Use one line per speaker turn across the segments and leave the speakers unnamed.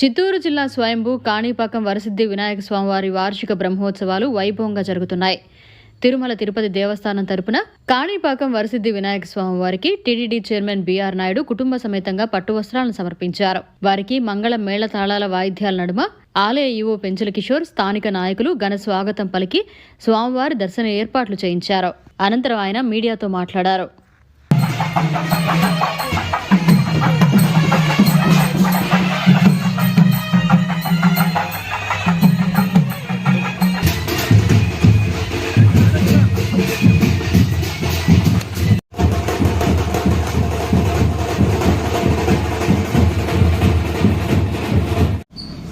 చిత్తూరు జిల్లా స్వయంభూ కాణిపాకం వరసిద్ధి వినాయక స్వామివారి వార్షిక బ్రహ్మోత్సవాలు వైభవంగా జరుగుతున్నాయి. తిరుమల తిరుపతి దేవస్థానం తరపున కాణిపాకం వరసిద్ధి వినాయక స్వామివారికి టీటీడీ చైర్మన్ బీఆర్ నాయుడు కుటుంబ సమేతంగా పట్టు వస్త్రాలను సమర్పించారు. వారికి మంగళ మేళ తాళాల వాయిద్యాల నడుమ ఆలయ ఈవో పెంచల కిషోర్, స్థానిక నాయకులు ఘన స్వాగతం పలికి స్వామివారి దర్శన ఏర్పాట్లు చేయించారు. అనంతరం ఆయన మీడియాతో మాట్లాడారు.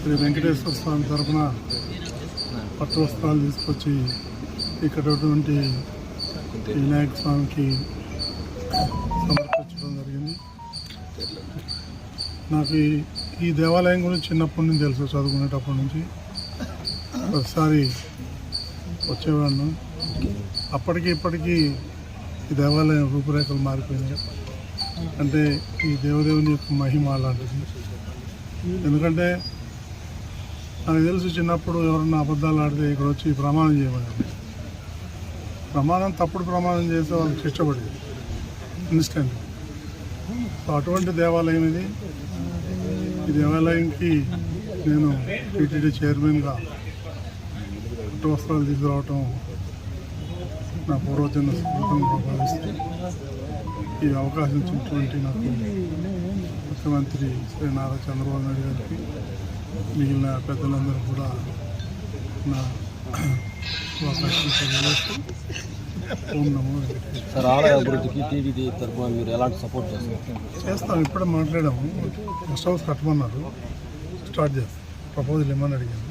శ్రీ వెంకటేశ్వర స్వామి తరఫున పట్టు వస్త్రాలు తీసుకొచ్చి ఇక్కడటువంటి వినాయక స్వామికి సమర్పించడం జరిగింది. నాకు ఈ దేవాలయం గురించి చిన్నప్పటి నుంచి తెలుసు, చదువుకునేటప్పటి నుంచి ఒకసారి వచ్చేవాడిను. అప్పటికి ఇప్పటికీ ఈ దేవాలయం రూపురేఖలు మారిపోయినాయి. అంటే ఈ దేవదేవుని యొక్క మహిమ అలాంటిది. ఎందుకంటే నాకు తెలుసు, చిన్నప్పుడు ఎవరన్నా అబద్ధాలు ఆడితే ఇక్కడ వచ్చి ప్రమాణం చేయమని, ప్రమాణం తప్పుడు ప్రమాణం చేస్తే వాళ్ళకి శిక్షపడేది ఇన్స్టెంట్. సో అటువంటి దేవాలయం ఇది. ఈ దేవాలయంకి నేను టీటీడీ చైర్మన్గా పట్టు వస్త్రాలు తీసుకురావటం నా పూర్వజన్మ స్ఫూర్తిగా భావిస్తే ఈ అవకాశం ఇచ్చినటువంటి నాకు ముఖ్యమంత్రి శ్రీ నారా చంద్రబాబు నాయుడు గారికి, మిగిలిన పెద్దలందరూ కూడా నా శుభాకాంక్షలు తెలియజేస్తూ ఓం నమో వెంకటేశ్వర.
సార్, ఆలయ అభివృద్ధికి టీటీడీ తరఫున మీరు ఎలాంటి సపోర్ట్
చేస్తాం. ఇప్పుడే మాట్లాడాము. గెస్ట్ హౌస్ కట్టమన్నారు, స్టార్ట్ చేస్తాం. ప్రపోజల్ ఇమ్మని అడిగాను.